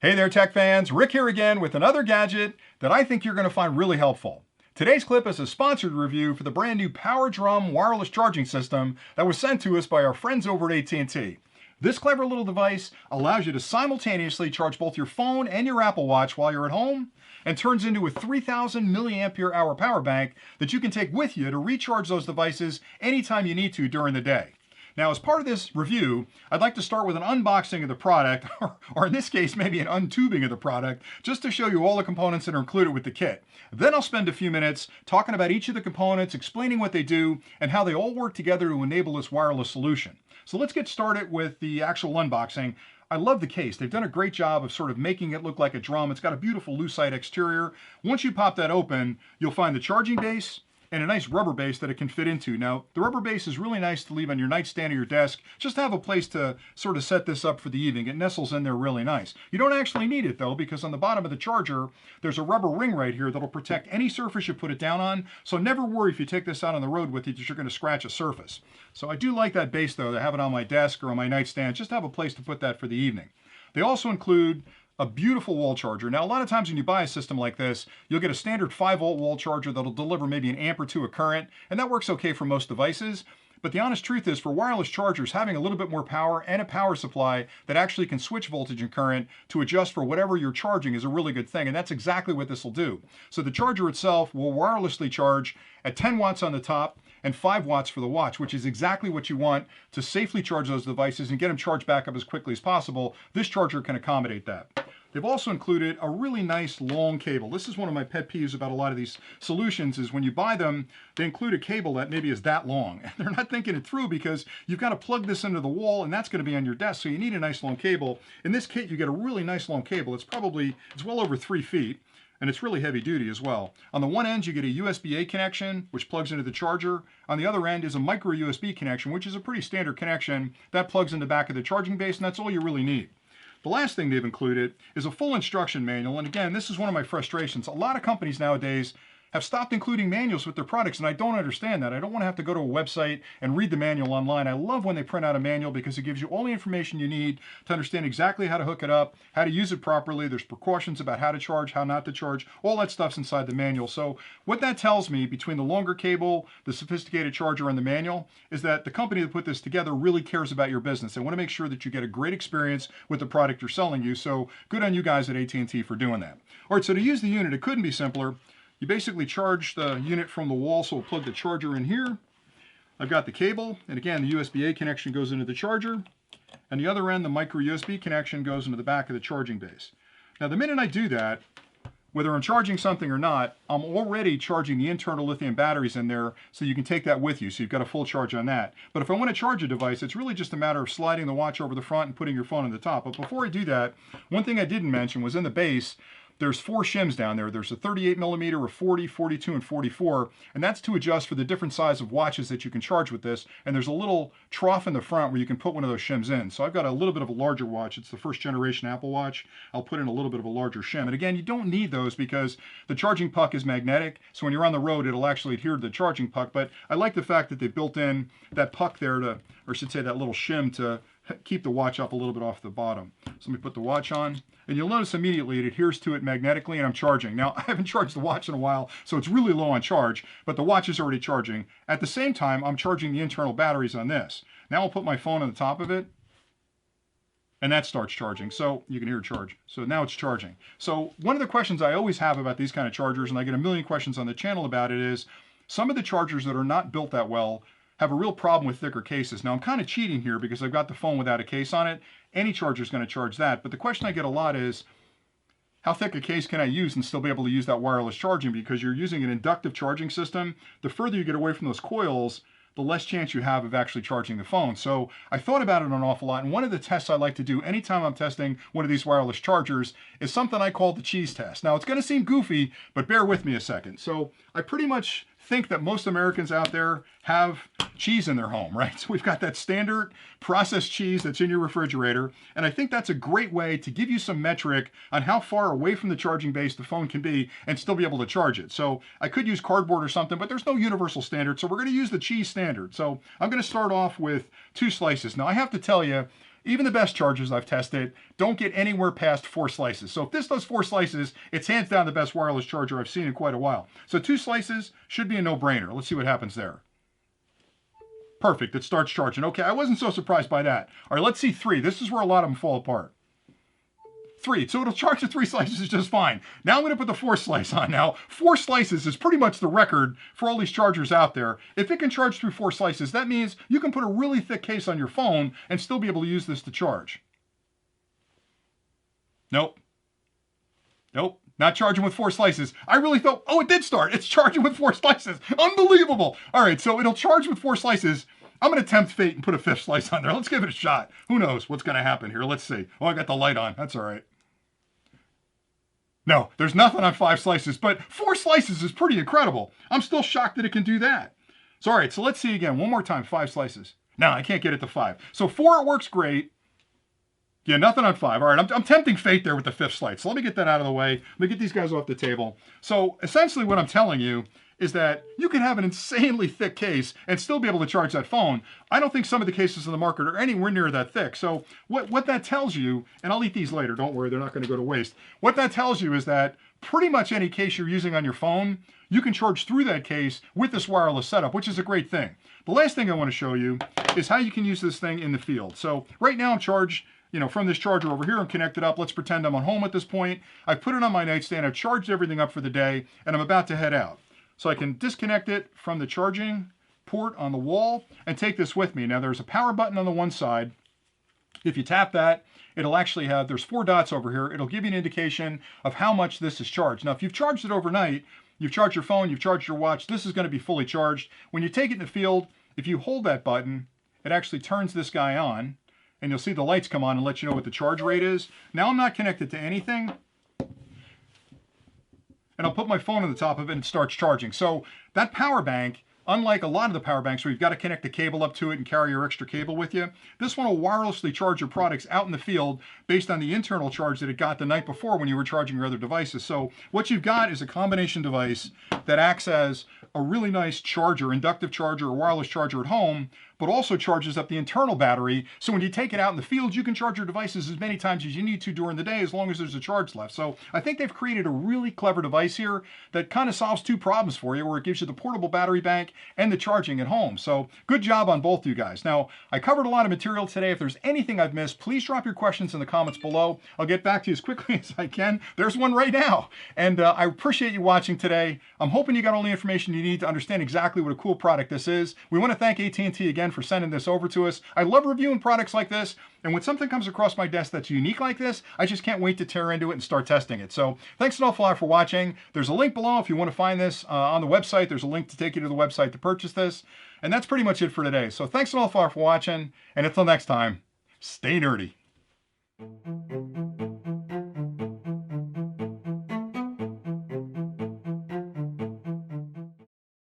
Hey there, tech fans. Rick here again with another gadget that I think you're going to find really helpful. Today's clip is a sponsored review for the brand new Power Drum wireless charging system that was sent to us by our friends over at AT&T. This clever little device allows you to simultaneously charge both your phone and your Apple Watch while you're at home and turns into a 3,000 milliampere hour power bank that you can take with you to recharge those devices anytime you need to during the day. Now, as part of this review, I'd like to start with an unboxing of the product, or in this case, maybe an untubing of the product, just to show you all the components that are included with the kit. Then I'll spend a few minutes talking about each of the components, explaining what they do, and how they all work together to enable this wireless solution. So let's get started with the actual unboxing. I love the case. They've done a great job of sort of making it look like a drum. It's got a beautiful lucite exterior. Once you pop that open, you'll find the charging base and a nice rubber base that it can fit into. Now, the rubber base is really nice to leave on your nightstand or your desk, just to have a place to sort of set this up for the evening. It nestles in there really nice. You don't actually need it though, because on the bottom of the charger, there's a rubber ring right here that'll protect any surface you put it down on. So never worry if you take this out on the road with you that you're going to scratch a surface. So I do like that base though, to have it on my desk or on my nightstand, just to have a place to put that for the evening. They also include a beautiful wall charger. Now, a lot of times when you buy a system like this, you'll get a standard 5-volt wall charger that'll deliver maybe an amp or two of current, and that works okay for most devices. But the honest truth is, for wireless chargers, having a little bit more power and a power supply that actually can switch voltage and current to adjust for whatever you're charging is a really good thing, and that's exactly what this will do. So the charger itself will wirelessly charge at 10 watts on the top and 5 watts for the watch, which is exactly what you want to safely charge those devices and get them charged back up as quickly as possible. This charger can accommodate that. They've also included a really nice long cable. This is one of my pet peeves about a lot of these solutions, is when you buy them, they include a cable that maybe is that long. And they're not thinking it through, because you've got to plug this into the wall, and that's going to be on your desk, so you need a nice long cable. In this kit, you get a really nice long cable. It's well over 3 feet, and it's really heavy duty as well. On the one end, you get a USB-A connection, which plugs into the charger. On the other end is a micro USB connection, which is a pretty standard connection. That plugs in the back of the charging base, and that's all you really need. The last thing they've included is a full instruction manual. And again, this is one of my frustrations. A lot of companies nowadays have stopped including manuals with their products, and I don't understand that. I don't want to have to go to a website and read the manual online. I love when they print out a manual, because it gives you all the information you need to understand exactly how to hook it up, how to use it properly. There's precautions about how to charge, how not to charge. All that stuff's inside the manual. So what that tells me, between the longer cable, the sophisticated charger, and the manual, is that the company that put this together really cares about your business. They want to make sure that you get a great experience with the product they're selling you. So good on you guys at AT&T for doing that. All right, so to use the unit, it couldn't be simpler. You basically charge the unit from the wall, so we'll plug the charger in here. I've got the cable, and again, the USB-A connection goes into the charger, and the other end, the micro USB connection, goes into the back of the charging base. Now, the minute I do that, whether I'm charging something or not, I'm already charging the internal lithium batteries in there, so you can take that with you, so you've got a full charge on that. But if I want to charge a device, it's really just a matter of sliding the watch over the front and putting your phone on the top. But before I do that, one thing I didn't mention was in the base, there's 4 shims down there. There's a 38 millimeter, a 40, 42, and 44, and that's to adjust for the different size of watches that you can charge with this. And there's a little trough in the front where you can put one of those shims in. So I've got a little bit of a larger watch. It's the first generation Apple Watch. I'll put in a little bit of a larger shim. And again, you don't need those, because the charging puck is magnetic. So when you're on the road, it'll actually adhere to the charging puck. But I like the fact that they built in that puck there to, or I should say that little shim, to keep the watch up a little bit off the bottom. So let me put the watch on, and you'll notice immediately it adheres to it magnetically, and I'm charging. Now, I haven't charged the watch in a while, so it's really low on charge, but the watch is already charging. At the same time, I'm charging the internal batteries on this. Now I'll put my phone on the top of it, and that starts charging. So you can hear it charge. So now it's charging. So one of the questions I always have about these kind of chargers, and I get a million questions on the channel about it, is some of the chargers that are not built that well have a real problem with thicker cases. Now, I'm kind of cheating here because I've got the phone without a case on it. Any charger is going to charge that. But the question I get a lot is, how thick a case can I use and still be able to use that wireless charging? Because you're using an inductive charging system. The further you get away from those coils, the less chance you have of actually charging the phone. So I thought about it an awful lot. And one of the tests I like to do anytime I'm testing one of these wireless chargers is something I call the cheese test. Now, it's going to seem goofy, but bear with me a second. So I pretty much think that most Americans out there have cheese in their home, right? So we've got that standard processed cheese that's in your refrigerator. And I think that's a great way to give you some metric on how far away from the charging base the phone can be and still be able to charge it. So I could use cardboard or something, but there's no universal standard. So we're going to use the cheese standard. So I'm going to start off with 2 slices. Now I have to tell you, even the best chargers I've tested don't get anywhere past 4 slices. So if this does 4 slices, it's hands down the best wireless charger I've seen in quite a while. So 2 slices should be a no-brainer. Let's see what happens there. Perfect, it starts charging. Okay, I wasn't so surprised by that. All right, let's see 3. This is where a lot of them fall apart. 3, so it'll charge the 3 slices just fine. Now I'm gonna put the 4 slice on. Now, 4 slices is pretty much the record for all these chargers out there. If it can charge through 4 slices, that means you can put a really thick case on your phone and still be able to use this to charge. Nope. Nope, not charging with 4 slices. I really thought, oh, it did start. It's charging with 4 slices. Unbelievable. All right, so it'll charge with 4 slices. I'm gonna tempt fate and put a 5th slice on there. Let's give it a shot. Who knows what's gonna happen here? Let's see. Oh, I got the light on. That's all right. No, there's nothing on 5 slices, but 4 slices is pretty incredible. I'm still shocked that it can do that. So, all right, so let's see again. One more time, 5 slices. No, I can't get it to 5. So 4, it works great. Yeah, nothing on 5. All right, I'm tempting fate there with the 5th slice. So let me get that out of the way. Let me get these guys off the table. So essentially what I'm telling you is that you can have an insanely thick case and still be able to charge that phone. I don't think some of the cases in the market are anywhere near that thick. So what that tells you, and I'll eat these later, don't worry, they're not going to go to waste. What that tells you is that pretty much any case you're using on your phone, you can charge through that case with this wireless setup, which is a great thing. The last thing I want to show you is how you can use this thing in the field. So right now I'm charged, from this charger over here. I'm connected up. Let's pretend I'm on home at this point. I put it on my nightstand. I've charged everything up for the day, and I'm about to head out. So I can disconnect it from the charging port on the wall and take this with me. Now there's a power button on the one side. If you tap that, it'll actually have, there's 4 dots over here. It'll give you an indication of how much this is charged. Now if you've charged it overnight, you've charged your phone, you've charged your watch, this is going to be fully charged. When you take it in the field, if you hold that button, it actually turns this guy on, and you'll see the lights come on and let you know what the charge rate is. Now I'm not connected to anything, and I'll put my phone on the top of it and it starts charging. So that power bank, unlike a lot of the power banks where you've got to connect the cable up to it and carry your extra cable with you, this one will wirelessly charge your products out in the field based on the internal charge that it got the night before when you were charging your other devices. So what you've got is a combination device that acts as a really nice charger, inductive charger or wireless charger at home, but also charges up the internal battery. So when you take it out in the field, you can charge your devices as many times as you need to during the day, as long as there's a charge left. So I think they've created a really clever device here that kind of solves 2 problems for you, where it gives you the portable battery bank and the charging at home. So good job on both you guys. Now, I covered a lot of material today. If there's anything I've missed, please drop your questions in the comments below. I'll get back to you as quickly as I can. There's one right now. And I appreciate you watching today. I'm hoping you got all the information you need to understand exactly what a cool product this is. We want to thank AT&T again for sending this over to us. I love reviewing products like this, and when something comes across my desk that's unique like this, I just can't wait to tear into it and start testing it. So thanks an awful lot for watching. There's a link below if you want to find this on the website. There's a link to take you to the website to purchase this. And that's pretty much it for today. So thanks an awful lot for watching, and until next time, stay nerdy.